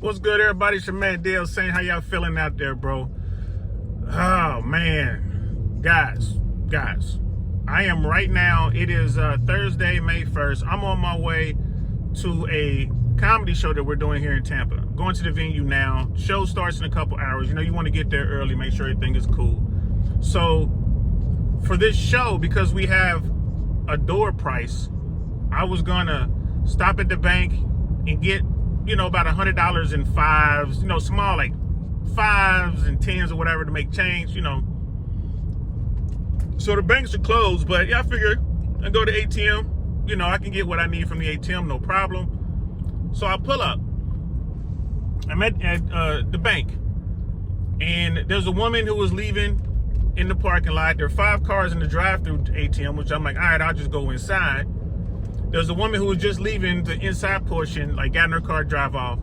What's good, everybody? It's your man Dale saying, how y'all feeling out there, bro? Oh man, guys, I am right now. It is Thursday, May 1st. I'm on my way to a comedy show that we're doing here in Tampa. I'm going to the venue now. Show starts in a couple hours. You know, you want to get there early, make sure everything is cool. So for this show, because we have a door price, I was gonna stop at the bank and get, you know, about $100 in fives, you know, small, like fives and tens or whatever to make change, you know. So the banks are closed, but yeah, I figured I go to ATM, you know, I can get what I need from the ATM, no problem. So I pull up. I'm at the bank, and there's a woman who was leaving in the parking lot. There are 5 cars in the drive-through ATM, which I'm like, all right, I'll just go inside. There's a woman who was just leaving the inside portion, like got in her car, drive off.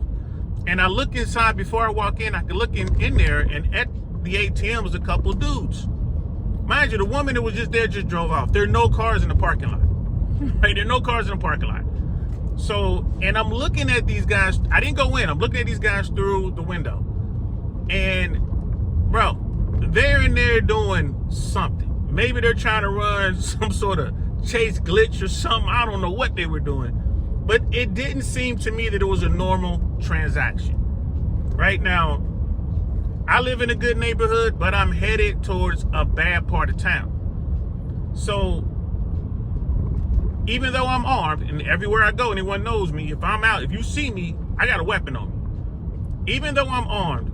And I look inside before I walk in. I can look in there, and at the ATM was a couple dudes. Mind you, the woman that was just there just drove off. There are no cars in the parking lot. Right? There are no cars in the parking lot. So, and I'm looking at these guys. I didn't go in. I'm looking at these guys through the window. And, bro, they're in there doing something. Maybe they're trying to run some sort of chase glitch or something. I don't know what they were doing, but it didn't seem to me that it was a normal transaction. Right now, I live in a good neighborhood, but I'm headed towards a bad part of town. So even though I'm armed, and everywhere I go, anyone knows me, if I'm out, if you see me, I got a weapon on me. Even though I'm armed,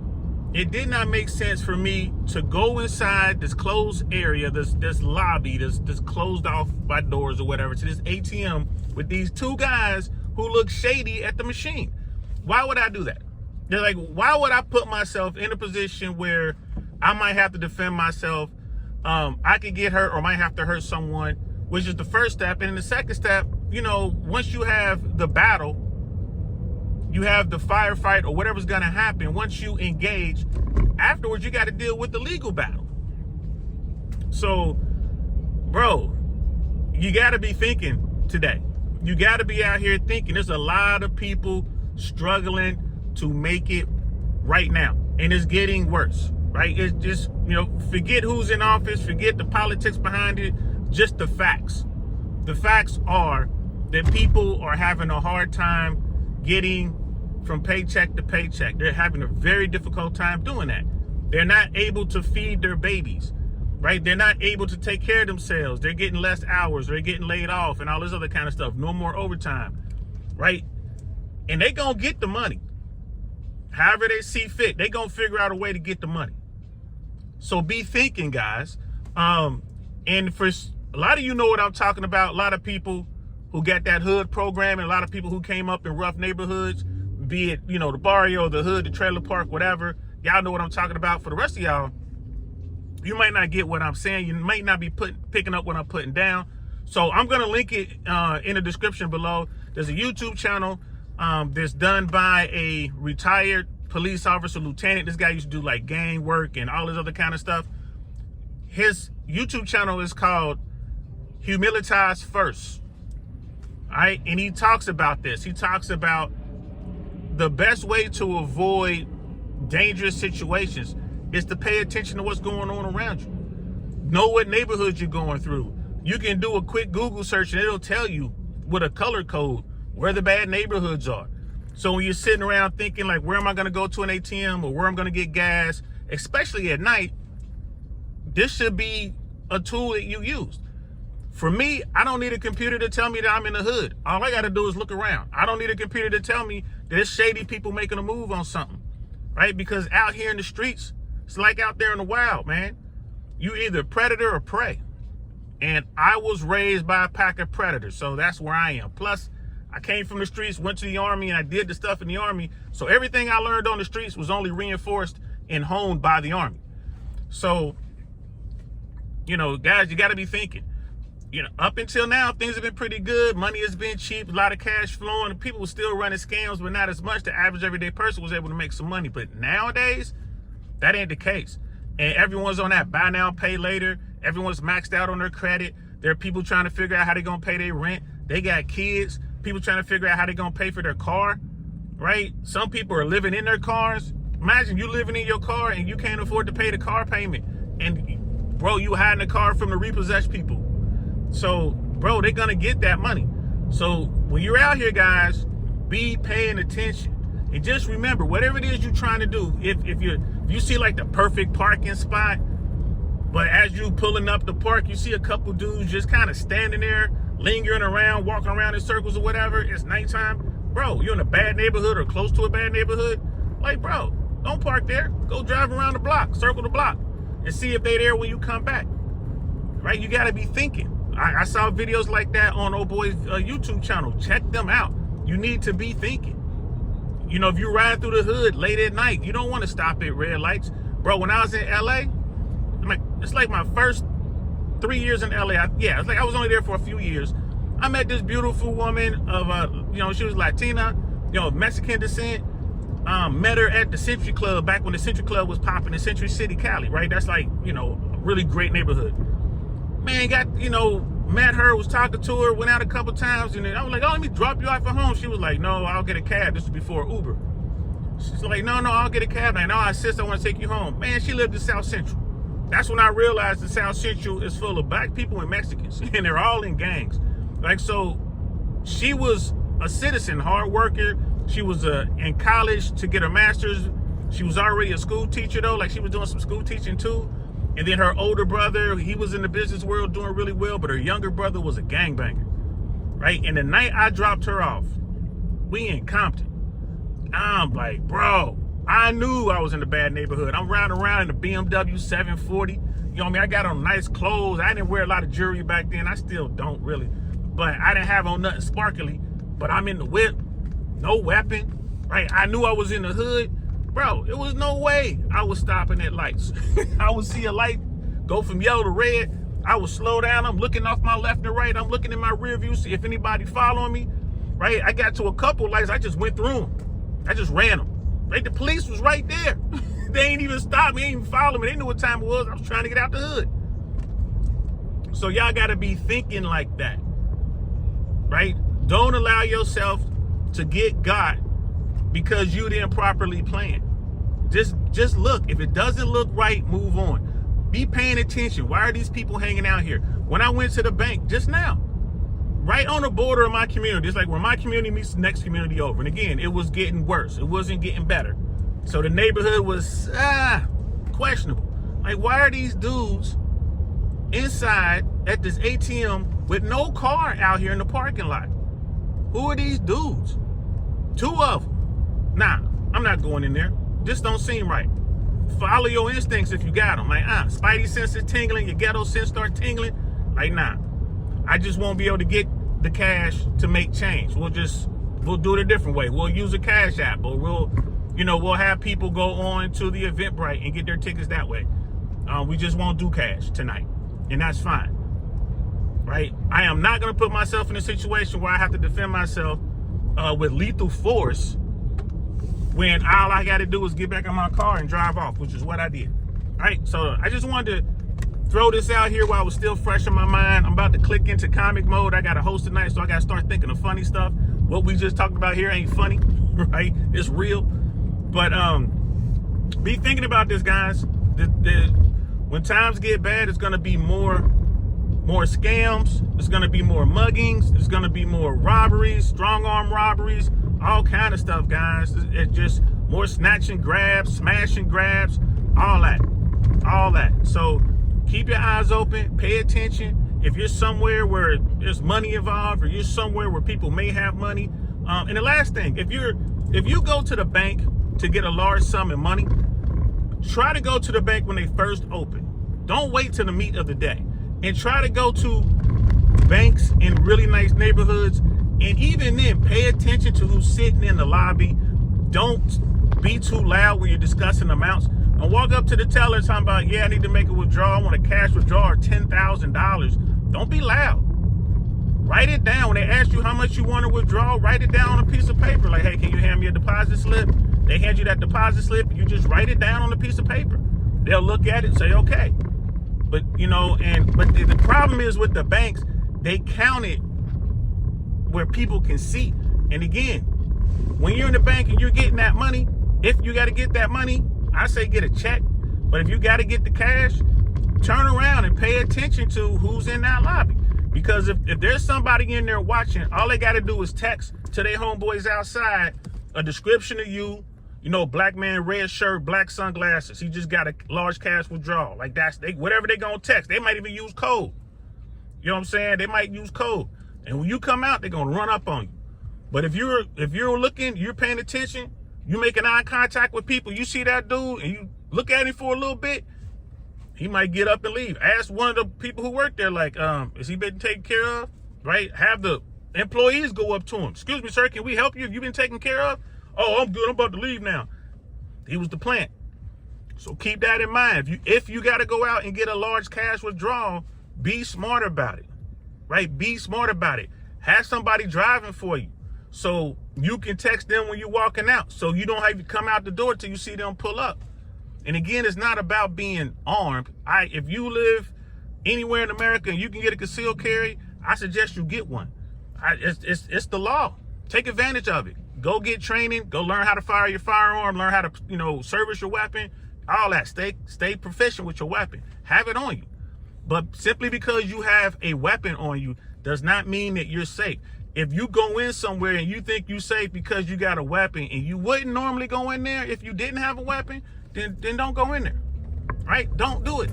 it did not make sense for me to go inside this closed area, this lobby, this closed off by doors or whatever, to this ATM with these 2 guys who look shady at the machine. Why would I do that? They're like, why would I put myself in a position where I might have to defend myself? I could get hurt or might have to hurt someone, which is the first step. And in the second step, you know, once you have the battle, you have the firefight or whatever's gonna happen. Once you engage, afterwards you got to deal with the legal battle. So, bro, you got to be thinking today. You got to be out here thinking. There's a lot of people struggling to make it right now, and it's getting worse. Right? It's just, you know, forget who's in office, forget the politics behind it. Just the facts. The facts are that people are having a hard time getting from paycheck to paycheck. They're having a very difficult time doing that. They're not able to feed their babies, right? They're not able to take care of themselves. They're getting less hours. They're getting laid off and all this other kind of stuff. No more overtime, right? And they gonna get the money. However they see fit, they gonna figure out a way to get the money. So be thinking, guys. And for a lot of you know what I'm talking about. A lot of people who got that hood program, and a lot of people who came up in rough neighborhoods, be it, you know, the barrio, the hood, the trailer park, whatever. Y'all know what I'm talking about. For the rest of y'all, you might not get what I'm saying. You might not be picking up what I'm putting down. So I'm going to link it in the description below. There's a YouTube channel that's done by a retired police officer, lieutenant. This guy used to do like gang work and all this other kind of stuff. His YouTube channel is called Humilitas First. All right, and he talks about this. He talks about the best way to avoid dangerous situations is to pay attention to what's going on around you. Know what neighborhoods you're going through. You can do a quick Google search and it'll tell you with a color code where the bad neighborhoods are. So when you're sitting around thinking like, where am I going to go to an ATM or where I'm going to get gas, especially at night, this should be a tool that you use. For me, I don't need a computer to tell me that I'm in the hood. All I got to do is look around. I don't need a computer to tell me there's shady people making a move on something, right? Because out here in the streets, it's like out there in the wild, man. You either predator or prey. And I was raised by a pack of predators, so that's where I am. Plus, I came from the streets, went to the Army, and I did the stuff in the Army. So everything I learned on the streets was only reinforced and honed by the Army. So, you know, guys, you got to be thinking. You know, up until now, things have been pretty good. Money has been cheap, a lot of cash flowing. People were still running scams, but not as much. The average everyday person was able to make some money. But nowadays, that ain't the case. And everyone's on that buy now, pay later. Everyone's maxed out on their credit. There are people trying to figure out how they're going to pay their rent. They got kids. People trying to figure out how they're going to pay for their car. right? Some people are living in their cars. Imagine you living in your car and you can't afford to pay the car payment. And bro, you hiding the car from the repossessed people. So, bro, they're going to get that money. So when you're out here, guys, be paying attention. And just remember, whatever it is you're trying to do, if you see like the perfect parking spot, but as you pulling up the park, you see a couple dudes just kind of standing there, lingering around, walking around in circles or whatever. It's nighttime. Bro, you're in a bad neighborhood or close to a bad neighborhood. Like, bro, don't park there. Go drive around the block, circle the block, and see if they're there when you come back. Right? You got to be thinking. I saw videos like that on Old Boy's YouTube channel. Check them out. You need to be thinking. You know, if you ride through the hood late at night, you don't want to stop at red lights. Bro, when I was in LA, it's like my first 3 years in LA. It's like I was only there for a few years. I met this beautiful woman of, she was Latina, Mexican descent. Met her at the Century Club back when the Century Club was popping in Century City, Cali, right? That's like, a really great neighborhood. Man, met her, was talking to her, went out a couple times, and then I was like, oh, let me drop you off at home. She was like, no, I'll get a cab. This was before Uber. She's like, no, I'll get a cab. Like, no, I insist, I want to take you home. Man, she lived in South Central. That's when I realized that South Central is full of black people and Mexicans, and they're all in gangs. Like, so she was a citizen, hard worker. She was in college to get her master's. She was already a school teacher, though. Like, she was doing some school teaching, too. And then her older brother, he was in the business world doing really well, but her younger brother was a gangbanger, right? And the night I dropped her off, we in Compton. I'm like, bro, I knew I was in a bad neighborhood. I'm riding around in a BMW 740. I got on nice clothes. I didn't wear a lot of jewelry back then. I still don't really. But I didn't have on nothing sparkly. But I'm in the whip, no weapon, right? I knew I was in the hood. Bro, it was no way I was stopping at lights. I would see a light go from yellow to red. I would slow down. I'm looking off my left and right. I'm looking in my rear view, see if anybody following me, right? I got to a couple lights. I just went through them. I just ran them. Right? The police was right there. They ain't even stopped me. They ain't even followed me. They knew what time it was. I was trying to get out the hood. So y'all got to be thinking like that, right? Don't allow yourself to get got because you didn't properly plan. Just look. If it doesn't look right, move on. Be paying attention. Why are these people hanging out here? When I went to the bank just now, right on the border of my community, it's like where my community meets the next community over. And again, it was getting worse. It wasn't getting better. So the neighborhood was questionable. Like, why are these dudes inside at this ATM with no car out here in the parking lot? Who are these dudes? 2 of them. Nah, I'm not going in there. This don't seem right. Follow your instincts if you got them. Like, spidey senses tingling, your ghetto sense start tingling. Like, nah, I just won't be able to get the cash to make change. We'll do it a different way. We'll use a Cash App, or we'll have people go on to the Eventbrite and get their tickets that way. We just won't do cash tonight, and that's fine, right? I am not going to put myself in a situation where I have to defend myself with lethal force when all I got to do is get back in my car and drive off, which is what I did. All right, so I just wanted to throw this out here while it was still fresh in my mind. I'm about to click into comic mode. I got a host tonight, so I got to start thinking of funny stuff. What we just talked about here ain't funny, right? It's real. But be thinking about this, guys. When times get bad, it's going to be more scams. It's going to be more muggings. It's going to be more robberies, strong arm robberies, all kind of stuff, guys. It's just more snatch and grabs, smash and grabs, all that. So keep your eyes open, pay attention. If you're somewhere where there's money involved, or you're somewhere where people may have money. And the last thing, if you go to the bank to get a large sum of money, try to go to the bank when they first open. Don't wait till the meat of the day. And try to go to banks in really nice neighborhoods. And even then, pay attention to who's sitting in the lobby. Don't be too loud when you're discussing amounts. And walk up to the teller and talk about, yeah, I need to make a withdrawal. I want a cash withdrawal of $10,000. Don't be loud. Write it down. When they ask you how much you want to withdraw, write it down on a piece of paper. Like, hey, can you hand me a deposit slip? They hand you that deposit slip. You just write it down on a piece of paper. They'll look at it and say, okay. But, but the problem is with the banks, they count it where people can see. And again, when you're in the bank and you're getting that money, if you got to get that money, I say get a check. But if you got to get the cash, turn around and pay attention to who's in that lobby. Because if there's somebody in there watching, all they got to do is text to their homeboys outside a description of you, you know, black man, red shirt, black sunglasses. He just got a large cash withdrawal. Like whatever they gonna text. They might even use code. You know what I'm saying? They might use code. And when you come out, they're gonna run up on you. But if you're looking, you're paying attention, you making eye contact with people, you see that dude and you look at him for a little bit, he might get up and leave. Ask one of the people who work there, like, is he been taken care of? Right? Have the employees go up to him. Excuse me, sir, can we help you? Have you been taken care of? Oh, I'm good. I'm about to leave now. He was the plant. So keep that in mind. If you got to go out and get a large cash withdrawal, be smart about it, right? Be smart about it. Have somebody driving for you so you can text them when you're walking out, so you don't have to come out the door till you see them pull up. And again, it's not about being armed. If you live anywhere in America and you can get a concealed carry, I suggest you get one. It's the law. Take advantage of it. Go get training. Go learn how to fire your firearm. Learn how to, service your weapon. All that. Stay proficient with your weapon. Have it on you. But simply because you have a weapon on you does not mean that you're safe. If you go in somewhere and you think you're safe because you got a weapon and you wouldn't normally go in there if you didn't have a weapon, then don't go in there. Right? Don't do it.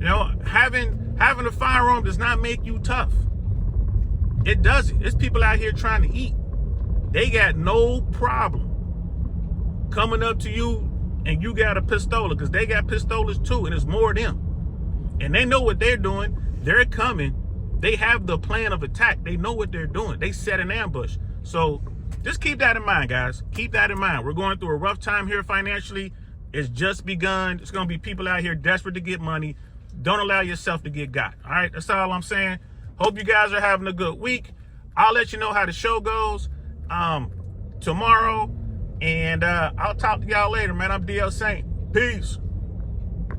Having a firearm does not make you tough. It doesn't. It's people out here trying to eat. They got no problem coming up to you and you got a pistola, because they got pistolas too, and it's more of them. And they know what they're doing. They're coming. They have the plan of attack. They know what they're doing. They set an ambush. So just keep that in mind, guys. Keep that in mind. We're going through a rough time here financially. It's just begun. It's going to be people out here desperate to get money. Don't allow yourself to get got. All right, that's all I'm saying. Hope you guys are having a good week. I'll let you know how the show goes tomorrow, and I'll talk to y'all later, man. I'm DL Saint. Peace.